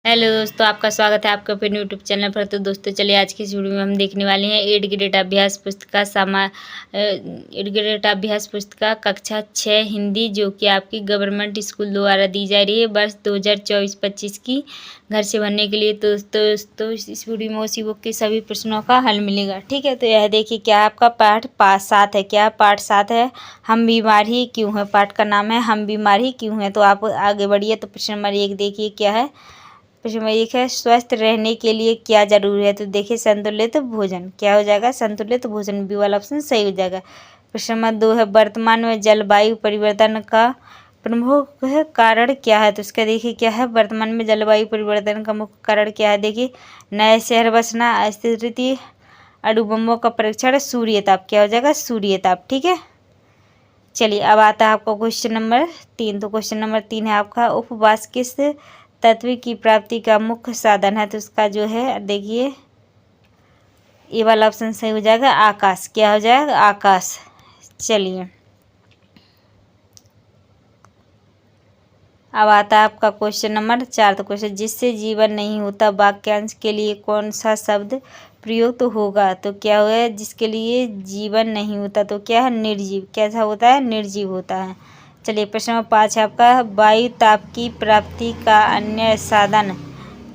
Hello दोस्तों, आपका स्वागत है आपके अपने यूट्यूब चैनल पर। तो दोस्तों चलिए आज की इस वीडियो में हम देखने वाले हैं 8 ग्रेड अभ्यास पुस्तिका 8 ग्रेड अभ्यास पुस्तिका कक्षा 6 हिंदी, जो कि आपकी गवर्नमेंट स्कूल द्वारा दी जा रही है वर्ष 2024-25 की, घर से भरने के लिए। तो दोस्तों इस वीडियो में उसी बुक के सभी प्रश्नों का हल मिलेगा। ठीक है, तो यह देखिए क्या आपका पाठ 7 है। क्या पाठ 7 है? हम बीमार ही क्यों हैं। पाठ का नाम है हम बीमार ही क्यों हैं। तो आप आगे बढ़िए। तो प्रश्न नंबर 1 देखिए क्या है। प्रश्न नंबर 1 है स्वस्थ रहने के लिए क्या जरूरी है। तो देखिए संतुलित भोजन। क्या हो जाएगा? संतुलित भोजन। बी वाला ऑप्शन सही हो जाएगा। प्रश्न नंबर 2 है वर्तमान में जलवायु परिवर्तन का प्रमुख कारण क्या है। तो इसका देखिए क्या है। वर्तमान में जलवायु परिवर्तन का मुख्य कारण क्या है। देखिए नए शहर बसना, अस्थिति, अणुबमों का परीक्षण, सूर्य ताप। क्या हो जाएगा? सूर्य ताप। ठीक है, चलिए अब आता है आपका क्वेश्चन नंबर 3। तो क्वेश्चन नंबर 3 है आपका उपवास किस तत्व की प्राप्ति का मुख्य साधन है। तो इसका जो है देखिए ये वाला ऑप्शन सही हो जाएगा आकाश। क्या हो जाएगा? आकाश। चलिए अब आता है आपका क्वेश्चन नंबर 4। तो क्वेश्चन जिससे जीवन नहीं होता वाक्यांश के लिए कौन सा शब्द प्रयुक्त होगा। तो क्या हुआ? जिसके लिए जीवन नहीं होता तो क्या है? निर्जीव। कैसा होता है? निर्जीव होता है। चलिए प्रश्न नंबर 5 है आपका वायु ताप की प्राप्ति का अन्य साधन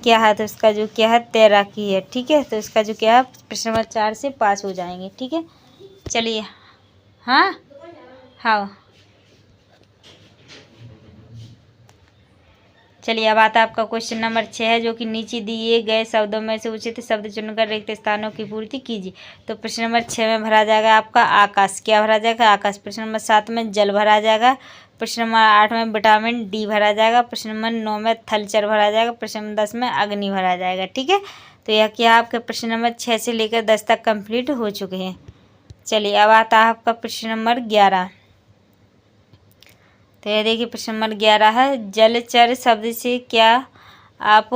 क्या है। तो इसका जो क्या है तैराकी है। ठीक है, तो इसका जो क्या है प्रश्न नंबर 4 से पास हो जाएंगे। ठीक है, चलिए हाँ चलिए अब आता है आपका क्वेश्चन नंबर 6 है, जो कि नीचे दिए गए शब्दों में से उचित शब्द चुनकर रिक्त स्थानों की पूर्ति कीजिए। तो प्रश्न नंबर 6 में भरा जाएगा आपका आकाश। क्या भरा जाएगा? आकाश। प्रश्न नंबर 7 में जल भरा जाएगा। प्रश्न नंबर 8 में विटामिन डी भरा जाएगा। प्रश्न नंबर 9 में थलचर भरा जाएगा। प्रश्न नंबर 10 में अग्नि भरा जाएगा। ठीक है, तो यह क्या आपके प्रश्न नंबर 6 से लेकर 10 तक कंप्लीट हो चुके हैं। चलिए अब आता है आपका प्रश्न नंबर 11। तो यह देखिए प्रश्न नंबर 11 है जलचर शब्द से क्या आप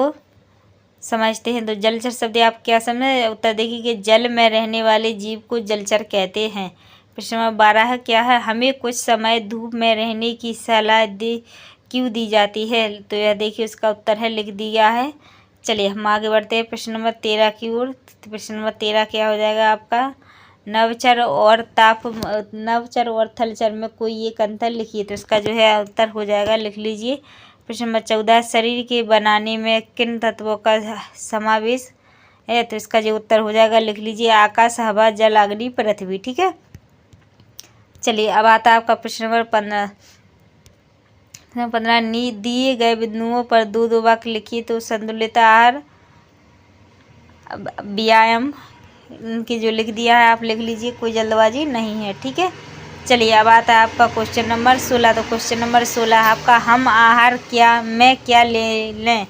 समझते हैं। तो जलचर शब्द आप क्या समझे? उत्तर देखिए कि जल में रहने वाले जीव को जलचर कहते हैं। प्रश्न नंबर 12 है क्या है हमें कुछ समय धूप में रहने की सलाह क्यों दी जाती है। तो यह देखिए उसका उत्तर है लिख दिया है। चलिए हम आगे बढ़ते हैं प्रश्न नंबर 13 की ओर। प्रश्न नंबर 13 क्या हो जाएगा आपका नवचर और थलचर में कोई एक अंतर लिखिए। तो इसका जो है उत्तर हो जाएगा लिख लीजिए। प्रश्न नंबर 14 शरीर के बनाने में किन तत्वों का समावेश है। तो इसका जो उत्तर हो जाएगा लिख लीजिए आकाश, हवा, जल, अग्नि, पृथ्वी। ठीक है, चलिए अब आता है आपका प्रश्न नंबर 15। दिए गए बिंदुओं पर दो वाक्य लिखिए। तो संतुलित आहार, व्यायाम, इनकी जो लिख दिया है आप लिख लीजिए, कोई जल्दबाजी नहीं है। ठीक है, चलिए अब आता है आपका क्वेश्चन नंबर 16। तो क्वेश्चन नंबर 16 आपका हम आहार क्या ले लें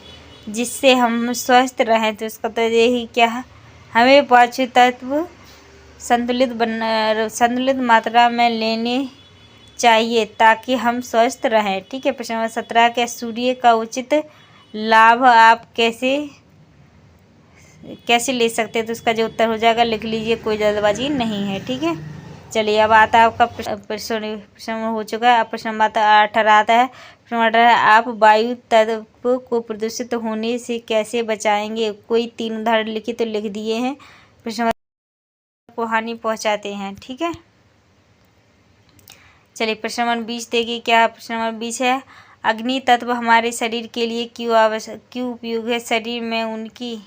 जिससे हम स्वस्थ रहें। तो इसका तो यही क्या है हमें पांचों तत्व संतुलित मात्रा में लेने चाहिए ताकि हम स्वस्थ रहें। ठीक है, प्रश्न नंबर 17 क्या सूर्य का उचित लाभ आप कैसे ले सकते हैं। तो इसका जो उत्तर हो जाएगा लिख लीजिए, कोई जल्दबाजी नहीं है। ठीक है, चलिए अब आता है आपका प्रश्न हो चुका है। अब प्रश्न नंबर 18 आता है। प्रश्न नंबर 18 आप वायु तत्व को प्रदूषित होने से कैसे बचाएंगे। कोई 3 उदाहरण लिखिए। तो लिख दिए हैं। प्रश्न नंबर को हानि पहुंचाते हैं। ठीक है, चलिए प्रश्न नंबर 20 देखिए क्या। प्रश्न नंबर 20 है अग्नि तत्व हमारे शरीर के लिए क्यों उपयोग है। शरीर में उनकी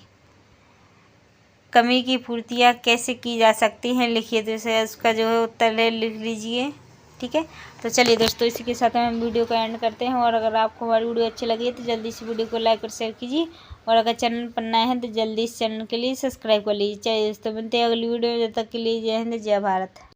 कमी की पूर्तियाँ कैसे की जा सकती हैं लिखिए। तो इसे उसका जो है उत्तर है लिख लीजिए। ठीक है, तो चलिए दोस्तों इसी के साथ हम वीडियो को एंड करते हैं। और अगर आपको हमारी वीडियो अच्छी लगी तो जल्दी से वीडियो को लाइक और शेयर कीजिए। और अगर चैनल पर नए हैं तो जल्दी इस चैनल के लिए सब्सक्राइब कर लीजिए। चलिए दोस्तों मिलते हैं अगली वीडियो में। जब तक के लिए जय हिंद, जय भारत।